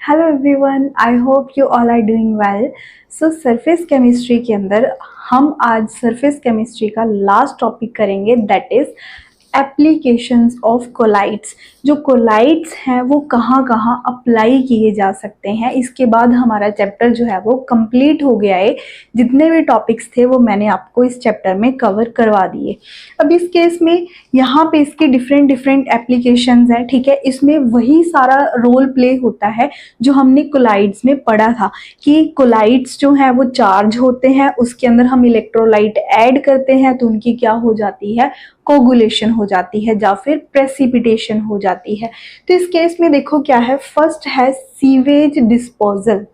Hello everyone, I hope you all are doing well. So surface chemistry के अंदर हम आज सरफेस केमिस्ट्री का लास्ट टॉपिक करेंगे, that is applications of colloids. जो कोलाइड्स हैं वो कहाँ कहाँ अप्लाई किए जा सकते हैं। इसके बाद हमारा चैप्टर जो है वो कंप्लीट हो गया है। जितने भी टॉपिक्स थे वो मैंने आपको इस चैप्टर में कवर करवा दिए। अब इस केस में यहाँ पे इसके डिफरेंट डिफरेंट एप्लीकेशंस हैं, ठीक है। इसमें वही सारा रोल प्ले होता है जो हमने कोलाइड्स में पढ़ा था कि कोलाइड्स जो है वो चार्ज होते हैं, उसके अंदर हम इलेक्ट्रोलाइट ऐड करते हैं तो उनकी क्या हो जाती है, कोगुलेशन हो जाती है या फिर प्रेसिपिटेशन हो जाती है। तो इस केस में देखो क्या है, फर्स्ट है सीवेज डिस्पोजल।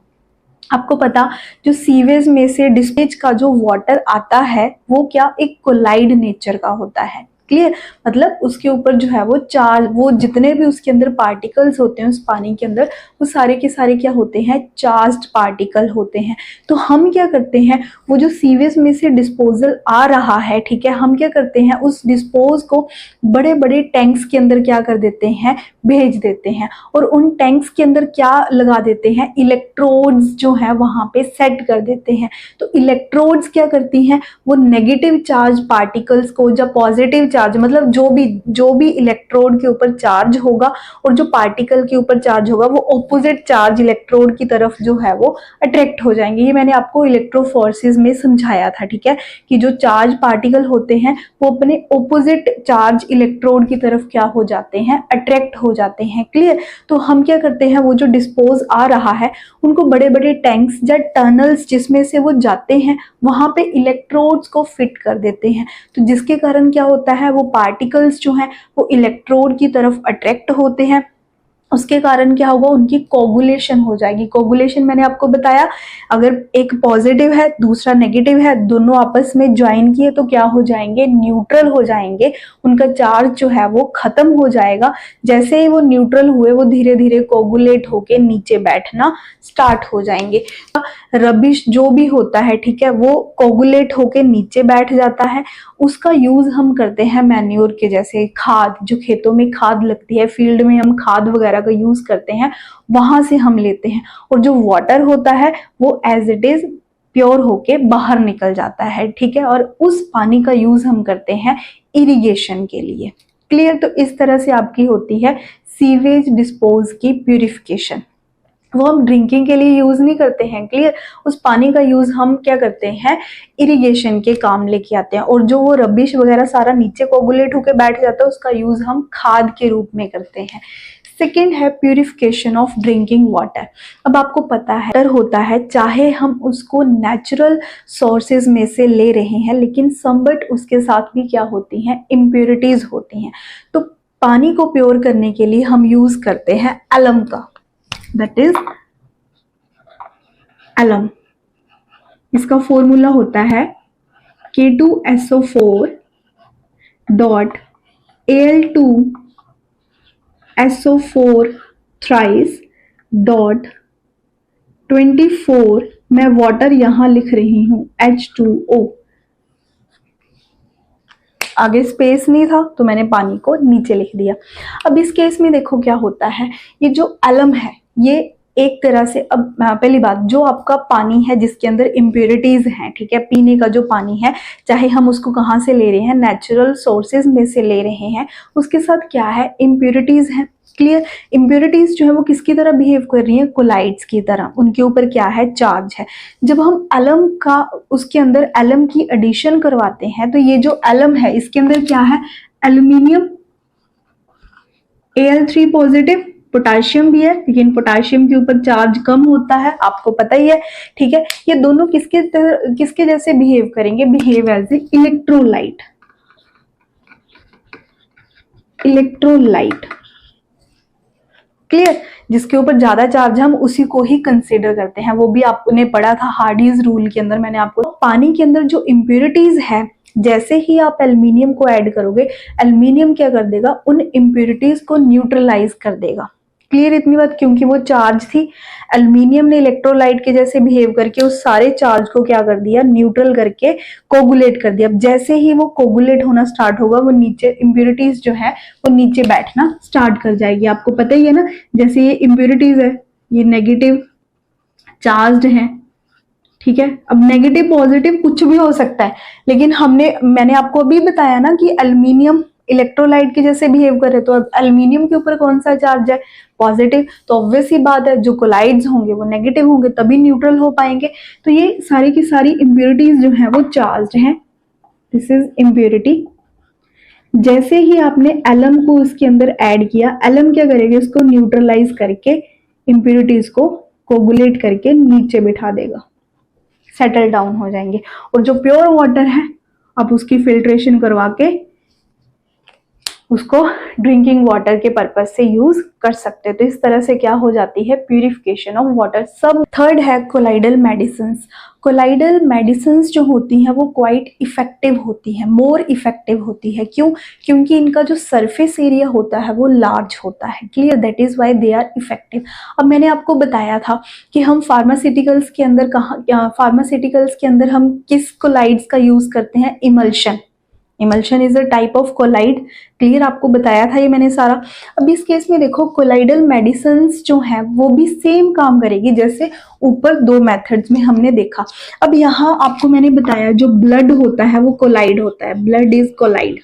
आपको पता, जो सीवेज में से डिस्पेज का जो वाटर आता है वो क्या एक कोलाइड नेचर का होता है। क्लियर, मतलब उसके ऊपर जो है वो चार्ज, वो जितने भी उसके अंदर पार्टिकल्स होते हैं उस पानी के अंदर, वो सारे के सारे क्या होते हैं, चार्ज्ड पार्टिकल होते हैं। तो हम क्या करते हैं, वो जो सीवेज में से डिस्पोजल आ रहा है, ठीक है, हम क्या करते हैं उस डिस्पोज को बड़े बड़े टैंक्स के अंदर क्या कर देते हैं, भेज देते हैं। और उन टैंक्स के अंदर क्या लगा देते हैं, इलेक्ट्रोड्स जो है वहां पे सेट कर देते हैं। तो इलेक्ट्रोड्स क्या करती हैं, वो नेगेटिव चार्ज पार्टिकल्स को या पॉजिटिव चार्ज, मतलब जो भी इलेक्ट्रोड के ऊपर चार्ज होगा और जो पार्टिकल के ऊपर चार्ज होगा वो ऑपोजिट चार्ज इलेक्ट्रोड की तरफ जो है वो अट्रैक्ट हो जाएंगे। ये मैंने आपको इलेक्ट्रोफोर्सेस में समझाया था, ठीक है, कि जो चार्ज पार्टिकल होते हैं वो अपने ऑपोजिट चार्ज इलेक्ट्रोड की तरफ क्या हो जाते हैं, अट्रैक्ट हो जाते हैं। क्लियर। तो हम क्या करते हैं, वो जो डिस्पोज आ रहा है उनको बड़े बड़े टैंक्स या टनल्स जिसमें से वो जाते हैं वहां पे इलेक्ट्रोड्स को फिट कर देते हैं। तो जिसके कारण क्या होता है, वो पार्टिकल्स जो हैं वो इलेक्ट्रोड की तरफ अट्रैक्ट होते हैं। उसके कारण क्या होगा, उनकी कोगुलेशन हो जाएगी। कोगुलेशन मैंने आपको बताया, अगर एक पॉजिटिव है दूसरा नेगेटिव है, दोनों आपस में ज्वाइन किए तो क्या हो जाएंगे, न्यूट्रल हो जाएंगे। उनका चार्ज जो है वो खत्म हो जाएगा। जैसे ही वो न्यूट्रल हुए वो धीरे धीरे कोगुलेट होके नीचे बैठना स्टार्ट हो जाएंगे। रबिश जो भी होता है, ठीक है, वो कोगुलेट होके नीचे बैठ जाता है। उसका यूज हम करते हैं मैन्योर के जैसे, खाद, जो खेतों में खाद लगती है, फील्ड में हम खाद वगैरह का यूज करते हैं, वहां से हम लेते हैं। और जो वाटर होता है वो एज इट इज प्योर होके बाहर निकल जाता है, ठीक है। और उस पानी का यूज हम करते हैं इरिगेशन के लिए। क्लियर। तो इस तरह से आपकी होती है सीवेज डिस्पोज की प्यूरिफिकेशन। वो हम ड्रिंकिंग के लिए यूज नहीं करते हैं। क्लियर। उस पानी का यूज हम क्या करते हैं, इरिगेशन के काम लेके आते हैं। और जो वो रबिश वगैरह सारा नीचे कोगुलेट होके बैठ जाता है उसका यूज हम खाद के रूप में करते हैं। सेकेंड है प्यूरिफिकेशन ऑफ ड्रिंकिंग वाटर। अब आपको पता है होता है, चाहे हम उसको नेचुरल सोर्सेज में से ले रहे हैं लेकिन समबट उसके साथ भी क्या होती हैं, इम्प्योरिटीज होती हैं। तो पानी को प्योर करने के लिए हम यूज करते हैं एलम का, दैट इज एलम। इसका फॉर्मूला होता है K2SO4 dot Al2SO4 thrice dot 24, मैं वाटर यहां लिख रही हूं H2O। आगे स्पेस नहीं था तो मैंने पानी को नीचे लिख दिया। अब इस केस में देखो क्या होता है, ये जो एलम है ये एक तरह से, अब पहली बात, जो आपका पानी है जिसके अंदर इम्प्योरिटीज हैं, ठीक है, पीने का जो पानी है, चाहे हम उसको कहाँ से ले रहे हैं, नेचुरल सोर्सेज में से ले रहे हैं, उसके साथ क्या है, इम्प्योरिटीज है। क्लियर। इम्प्योरिटीज जो है वो किसकी तरह बिहेव कर रही है, कोलाइड्स की तरह। उनके ऊपर क्या है, चार्ज है। जब हम एलम का, उसके अंदर एलम की एडिशन करवाते हैं तो ये जो एलम है इसके अंदर क्या है, एल्यूमिनियम, Al3 पॉजिटिव, पोटाशियम भी है लेकिन पोटाशियम के ऊपर चार्ज कम होता है, आपको पता ही है, ठीक है। ये दोनों किसके जैसे बिहेव करेंगे, behave as a electrolyte. Electrolyte. Clear. जिसके ऊपर ज्यादा चार्ज हम उसी को ही कंसीडर करते हैं। वो भी आपने पढ़ा था हार्डीज रूल के अंदर, मैंने आपको। पानी के अंदर जो इम्प्योरिटीज है, जैसे ही आप एल्युमिनियम को ऐड करोगे, एल्युमिनियम क्या कर देगा, उन इम्प्योरिटीज को न्यूट्रलाइज कर देगा। क्लियर इतनी बात, क्योंकि वो चार्ज थी, एल्युमिनियम ने इलेक्ट्रोलाइट के जैसे बिहेव करके उस सारे चार्ज को क्या कर दिया, न्यूट्रल करके कोगुलेट कर दिया। अब जैसे ही वो कोगुलेट होना स्टार्ट होगा, वो नीचे इम्प्योरिटीज जो है वो नीचे बैठना स्टार्ट कर जाएगी। आपको पता ही है ना, जैसे ये इम्प्योरिटीज है ये नेगेटिव चार्ज्ड हैं, ठीक है। अब नेगेटिव पॉजिटिव कुछ भी हो सकता है, लेकिन मैंने आपको अभी बताया ना कि एल्यूमिनियम इलेक्ट्रोलाइट के जैसे बिहेव करे, तो अब एल्यूमिनियम के ऊपर कौन सा चार्ज है, पॉजिटिव, तो ऑब्वियस ही बात है जो कोलाइड्स होंगे वो नेगेटिव होंगे, तभी न्यूट्रल हो पाएंगे। तो ये सारी की सारी इम्प्योरिटीज जो है वो चार्ज्ड हैं, दिस इज इम्प्योरिटी। जैसे ही आपने एलम को इसके अंदर ऐड किया, एलम क्या करेगा, इसको न्यूट्रलाइज करके इम्प्योरिटीज को कोगुलेट करके नीचे बिठा देगा, सेटल डाउन हो जाएंगे। और जो प्योर वाटर है आप उसकी फिल्ट्रेशन करवा के उसको ड्रिंकिंग वाटर के पर्पज से यूज कर सकते हैं। तो इस तरह से क्या हो जाती है, प्यूरिफिकेशन ऑफ वाटर। सब थर्ड है कोलाइडल मेडिसिन्स। कोलाइडल मेडिसिन्स जो होती हैं वो क्वाइट इफेक्टिव होती हैं, मोर इफेक्टिव होती है। क्यों? क्योंकि इनका जो सरफेस एरिया होता है वो लार्ज होता है, clear, that is why they are effective. अब मैंने आपको बताया था कि हम फार्मास्यूटिकल्स के अंदर हम किस कोलाइड्स का यूज करते हैं, emulsion. Emulsion is a type of colloid, clear, आपको बताया था ये मैंने सारा। अब इस केस में देखो कोलाइडल मेडिसिन्स जो है वो भी सेम काम करेगी, जैसे ऊपर दो मेथड्स में हमने देखा। अब यहाँ आपको मैंने बताया जो ब्लड होता है वो कोलाइड होता है, ब्लड इज कोलाइड।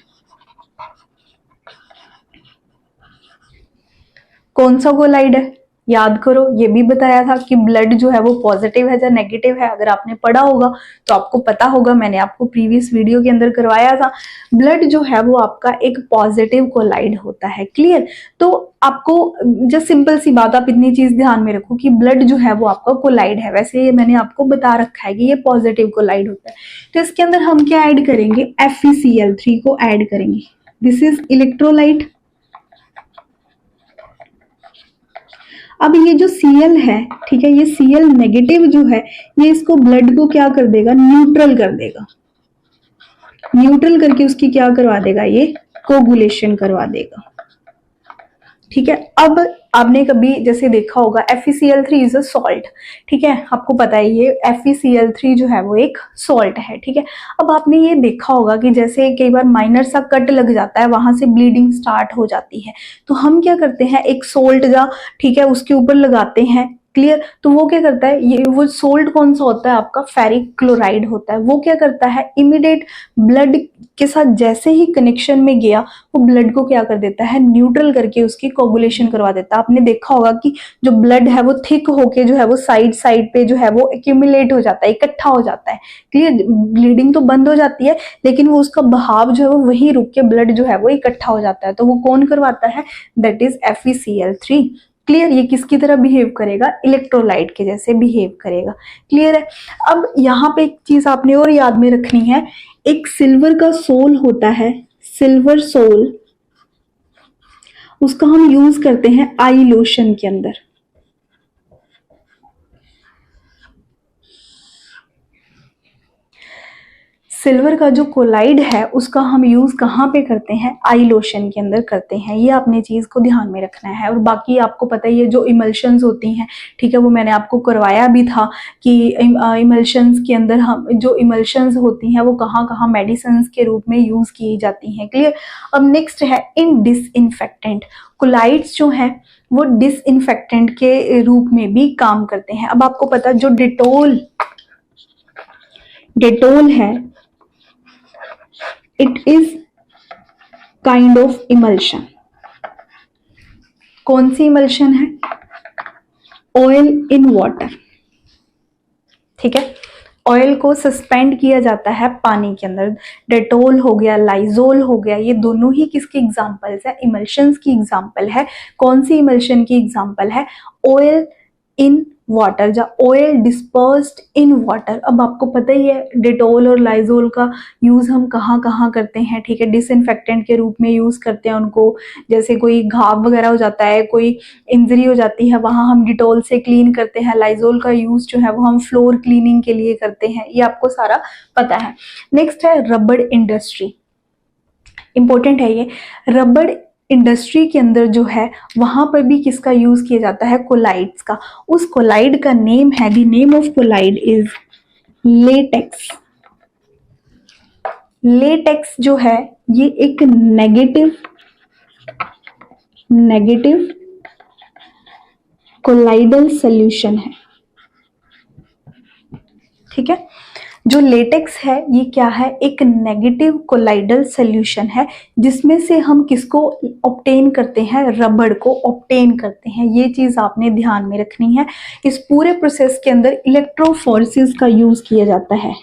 कौन सा कोलाइड है, याद करो, ये भी बताया था कि ब्लड जो है वो पॉजिटिव है या नेगेटिव है। अगर आपने पढ़ा होगा तो आपको पता होगा, मैंने आपको प्रीवियस वीडियो के अंदर करवाया था। ब्लड जो है वो आपका एक पॉजिटिव कोलाइड होता है, क्लियर। तो आपको जस्ट सिंपल सी बात, आप इतनी चीज ध्यान में रखो कि ब्लड जो है वो आपका कोलाइड है। वैसे ये मैंने आपको बता रखा है कि ये पॉजिटिव कोलाइड होता है। तो इसके अंदर हम क्या ऐड करेंगे, FeCl3 को ऐड करेंगे, दिस इज इलेक्ट्रोलाइट। अब ये जो Cl है, ठीक है, ये Cl नेगेटिव जो है ये इसको ब्लड को क्या कर देगा, न्यूट्रल कर देगा। न्यूट्रल करके उसकी क्या करवा देगा, ये कोगुलेशन करवा देगा, ठीक है। अब आपने कभी जैसे देखा होगा FeCl3 इज अ सॉल्ट, ठीक है, आपको पता है ये FeCl3 जो है वो एक सॉल्ट है, ठीक है। अब आपने ये देखा होगा कि जैसे कई बार माइनर सा कट लग जाता है, वहां से ब्लीडिंग स्टार्ट हो जाती है, तो हम क्या करते हैं, एक सोल्ट जा, ठीक है, उसके ऊपर लगाते हैं, क्लियर। तो वो क्या करता है, ये वो सोल्ट कौन सा होता है, आपका फेरिक क्लोराइड होता है। वो क्या करता है, इमीडिएट ब्लड के साथ जैसे ही कनेक्शन में गया वो ब्लड को क्या कर देता है, न्यूट्रल करके उसकी कोगुलेशन करवा देता है। आपने देखा होगा कि जो ब्लड है वो थिक होके जो है वो साइड साइड पे जो है वो एक्यूमुलेट हो जाता है, इकट्ठा हो जाता है, क्लियर। ब्लीडिंग तो बंद हो जाती है, लेकिन वो उसका बहाव जो है वो वहीं रुक के ब्लड जो है वो इकट्ठा हो जाता है। तो वो कौन करवाता है, दैट इज FeCl3, क्लियर। ये किसकी तरह बिहेव करेगा, इलेक्ट्रोलाइट के जैसे बिहेव करेगा, क्लियर है। अब यहाँ पे एक चीज आपने और याद में रखनी है, एक सिल्वर का सोल होता है, सिल्वर सोल, उसका हम यूज करते हैं आई लोशन के अंदर। सिल्वर का जो कोलाइड है उसका हम यूज कहाँ पे करते हैं, आई लोशन के अंदर करते हैं। ये आपने चीज को ध्यान में रखना है। और बाकी आपको पता ही है जो इमल्शंस होती हैं, ठीक है, वो मैंने आपको करवाया भी था कि इमल्शंस के अंदर हम जो इमल्शंस होती हैं वो कहाँ कहाँ मेडिसिन के रूप में यूज की जाती हैं, क्लियर। अब नेक्स्ट है इन डिसइंफेक्टेंट। कोलाइड्स जो है वो डिसइंफेक्टेंट के रूप में भी काम करते हैं। अब आपको पता जो डेटोल है, it is kind of emulsion. कौन सी इमल्शन है, ऑयल इन वाटर, ठीक है। ऑयल को सस्पेंड किया जाता है पानी के अंदर। डेटोल हो गया, लाइजोल हो गया, ये दोनों ही किसके एग्जांपल्स है, इमल्शंस की एग्जांपल है। कौन सी इमल्शन की एग्जांपल है, ऑयल इन वाटर, या ऑयल डिस्पर्स्ड इन वाटर। अब आपको पता ही है डेटोल और लाइजोल का यूज हम कहाँ कहाँ करते हैं, ठीक है, डिसइंफेक्टेंट के रूप में यूज करते हैं उनको। जैसे कोई घाव वगैरह हो जाता है, कोई इंजरी हो जाती है, वहां हम डिटोल से क्लीन करते हैं। लाइजोल का यूज जो है वो हम फ्लोर क्लीनिंग के लिए करते हैं, ये आपको सारा पता है। नेक्स्ट है रबड़ इंडस्ट्री, इंपॉर्टेंट है ये। रबड़ इंडस्ट्री के अंदर जो है वहां पर भी किसका यूज किया जाता है, कोलाइड्स का। उस कोलाइड का नेम है, the name of colloid is latex. Latex जो है ये एक नेगेटिव कोलाइडल सॉल्यूशन है, ठीक है। जो लेटेक्स है ये क्या है, एक नेगेटिव कोलाइडल सॉल्यूशन है, जिसमें से हम किसको ऑब्टेन करते हैं, रबड़ को ऑब्टेन करते हैं। ये चीज आपने ध्यान में रखनी है। इस पूरे प्रोसेस के अंदर इलेक्ट्रोफोरेसिस का यूज किया जाता है,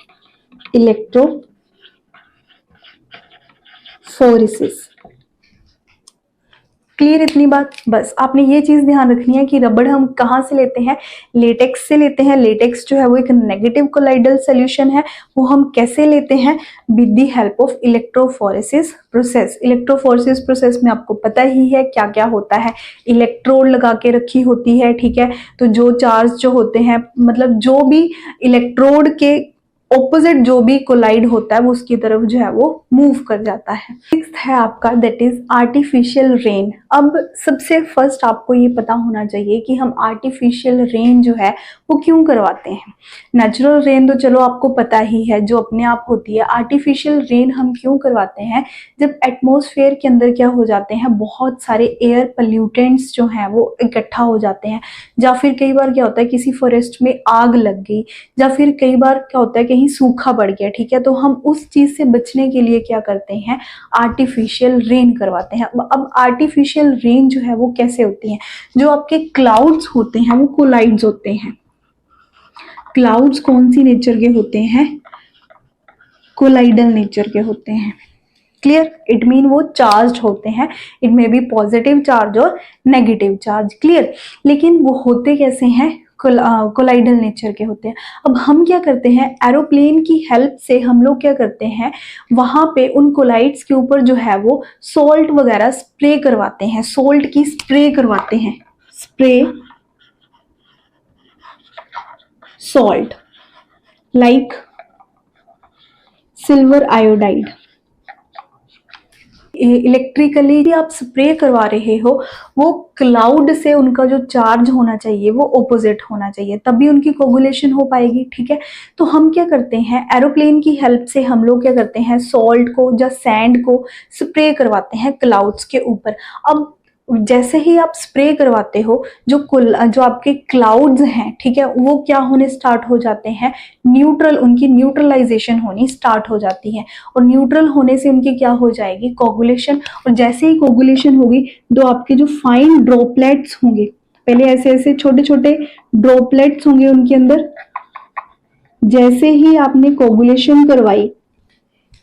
इलेक्ट्रोफोरेसिस। क्लियर इतनी बात? बस आपने ये चीज ध्यान रखनी है कि रबड़ हम कहाँ से लेते हैं, लेटेक्स से लेते हैं। लेटेक्स जो है वो एक नेगेटिव कोलाइडल सॉल्यूशन है। वो हम कैसे लेते हैं, with the help of electrophoresis process. Electrophoresis process में आपको पता ही है क्या क्या होता है, इलेक्ट्रोड लगा के रखी होती है, ठीक है। तो जो चार्ज जो होते हैं, मतलब जो भी इलेक्ट्रोड के ऑपोजिट जो भी कोलाइड होता है वो उसकी तरफ जो है वो मूव कर जाता है। सिक्स्थ है आपका, दैट इज आर्टिफिशियल रेन। अब सबसे फर्स्ट आपको ये पता होना चाहिए कि हम आर्टिफिशियल रेन जो है वो क्यों करवाते हैं। नेचुरल रेन तो चलो आपको पता ही है, जो अपने आप होती है। आर्टिफिशियल रेन हम क्यों करवाते हैं, जब एटमॉस्फेयर के अंदर क्या हो जाते हैं, बहुत सारे एयर पोल्यूटेंट्स जो हैं वो इकट्ठा हो जाते हैं। या फिर कई बार क्या होता है, किसी फॉरेस्ट में आग लग गई, या फिर कई बार क्या होता है कहीं सूखा पड़ गया, ठीक है। तो हम उस चीज से बचने के लिए क्या करते हैं, आर्टिफिशियल रेन करवाते हैं। अब आर्टिफिशियल रेन जो है वो कैसे होती है, जो आपके क्लाउड्स होते हैं वो कोलाइड्स होते हैं। क्लाउड्स कौन सी नेचर के होते हैं, कोलाइडल नेचर के होते हैं। क्लियर? इट मीन वो चार्ज होते हैं, it may be positive charge और नेगेटिव चार्ज। क्लियर? लेकिन वो होते कैसे हैं, कोलाइडल नेचर के होते हैं। अब हम क्या करते हैं, एरोप्लेन की हेल्प से हम लोग क्या करते हैं, वहां पे उन कोलाइड्स के ऊपर जो है वो सॉल्ट वगैरह स्प्रे करवाते हैं, सॉल्ट की स्प्रे करवाते हैं, spray salt like silver iodide. Electrically आप स्प्रे करवा रहे हो, वो क्लाउड से उनका जो चार्ज होना चाहिए वो ऑपोजिट होना चाहिए, तभी उनकी कोगुलेशन हो पाएगी, ठीक है। तो हम क्या करते हैं, एरोप्लेन की हेल्प से हम लोग क्या करते हैं, सॉल्ट को या सैंड को स्प्रे करवाते हैं क्लाउड्स के ऊपर। अब जैसे ही आप स्प्रे करवाते हो, जो आपके क्लाउड्स हैं, ठीक है, वो क्या होने स्टार्ट हो जाते हैं, न्यूट्रल, उनकी न्यूट्रलाइजेशन होनी स्टार्ट हो जाती है। और न्यूट्रल होने से उनकी क्या हो जाएगी, कोगुलेशन। और जैसे ही कोगुलेशन होगी, तो आपके जो फाइन ड्रॉपलेट्स होंगे, पहले ऐसे ऐसे छोटे छोटे ड्रॉपलेट्स होंगे उनके अंदर। जैसे ही आपने कोगुलेशन करवाई,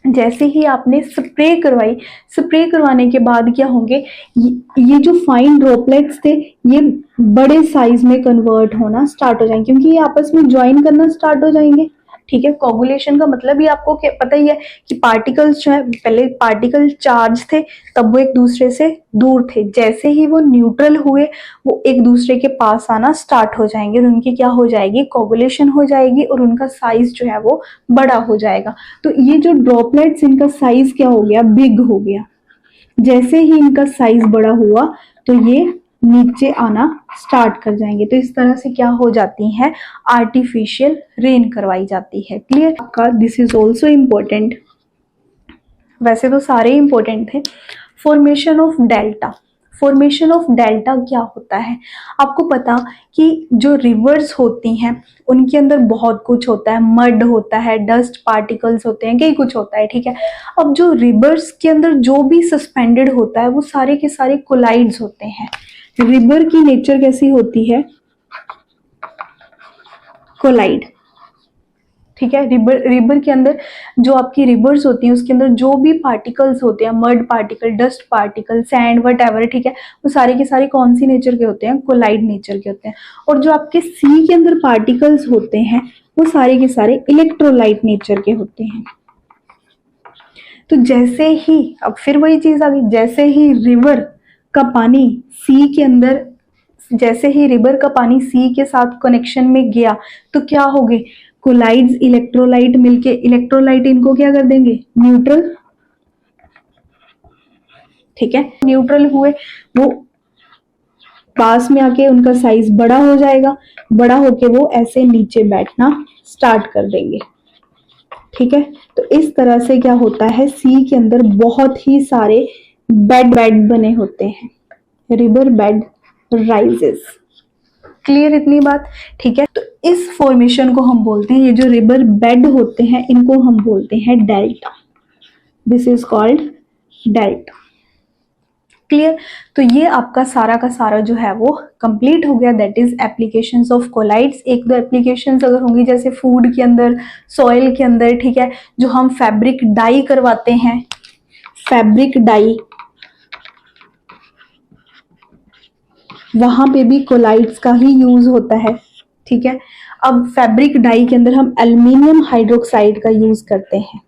जैसे ही आपने स्प्रे करवाई, स्प्रे करवाने के बाद क्या होंगे, ये जो फाइन ड्रॉपलेट्स थे ये बड़े साइज में कन्वर्ट होना स्टार्ट हो जाएंगे, क्योंकि ये आपस में ज्वाइन करना स्टार्ट हो जाएंगे, ठीक है। कोगुलेशन का मतलब ही आपको पता ही है कि पार्टिकल्स जो है, पहले पार्टिकल चार्ज थे, तब वो एक दूसरे से दूर थे। जैसे ही वो न्यूट्रल हुए, वो एक दूसरे के पास आना स्टार्ट हो जाएंगे और उनकी क्या हो जाएगी, कोगुलेशन हो जाएगी और उनका साइज जो है वो बड़ा हो जाएगा। तो ये जो ड्रॉपलेट्स, इनका साइज क्या हो गया, बिग हो गया। जैसे ही इनका साइज बड़ा हुआ तो ये नीचे आना स्टार्ट कर जाएंगे। तो इस तरह से क्या हो जाती है, आर्टिफिशियल रेन करवाई जाती है। क्लियर? आपका दिस इज ऑल्सो इम्पोर्टेंट, वैसे तो सारे इंपॉर्टेंट थे। Formation of delta. Formation of delta क्या होता है, आपको पता कि जो रिवर्स होती हैं उनके अंदर बहुत कुछ होता है, मड होता है, डस्ट पार्टिकल्स होते हैं, कई कुछ होता है, ठीक है। अब जो रिवर्स के अंदर जो भी सस्पेंडेड होता है वो सारे के सारे कोलाइड्स होते हैं। रिवर की नेचर कैसी होती है, कोलाइड, ठीक है। रिवर के अंदर जो आपकी रिवर्स होती हैं उसके अंदर जो भी पार्टिकल्स होते हैं, mud particle, dust particle, sand, whatever, ठीक है, वो सारे के सारे कौन सी नेचर के होते हैं, कोलाइड नेचर के होते हैं। और जो आपके सी के अंदर पार्टिकल्स होते हैं वो सारे के सारे इलेक्ट्रोलाइट नेचर के होते हैं। तो जैसे ही, अब फिर वही चीज आ गई, जैसे ही रिवर का पानी सी के अंदर, जैसे ही रिवर का पानी सी के साथ कनेक्शन में गया तो क्या हो गए, कोलाइड्स इलेक्ट्रोलाइट मिलके, इलेक्ट्रोलाइट इनको क्या कर देंगे, न्यूट्रल, ठीक है। न्यूट्रल हुए, वो पास में आके उनका साइज बड़ा हो जाएगा, बड़ा होके वो ऐसे नीचे बैठना स्टार्ट कर देंगे, ठीक है। तो इस तरह से क्या होता है, सी के अंदर बहुत ही सारे बेड बने होते हैं, रिवर बेड राइजेस। क्लियर इतनी बात? ठीक है, तो इस फॉर्मेशन को हम बोलते हैं, ये जो रिवर बेड होते हैं इनको हम बोलते हैं delta. This is called delta. Clear? तो ये आपका सारा का सारा जो है वो कंप्लीट हो गया, that is applications of collides. एक दो एप्लीकेशंस अगर होंगी जैसे फूड के अंदर, सॉइल के अंदर, ठीक है, जो हम फैब्रिक डाई करवाते हैं, फैब्रिक डाई, वहां पे भी कोलाइड्स का ही यूज होता है। ठीक है, अब फैब्रिक डाई के अंदर हम एल्युमिनियम हाइड्रोक्साइड का यूज करते हैं।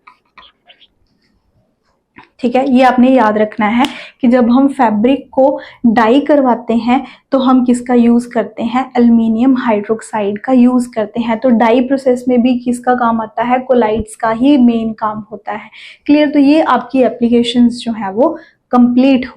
ठीक है, ये आपने याद रखना है कि जब हम फैब्रिक को डाई करवाते हैं तो हम किसका यूज करते हैं, एल्युमिनियम हाइड्रोक्साइड का यूज करते हैं। तो डाई प्रोसेस में भी किसका काम आता है, कोलाइड्स का ही मेन काम होता है। क्लियर? तो ये आपकी एप्लीकेशंस जो है वो कंप्लीट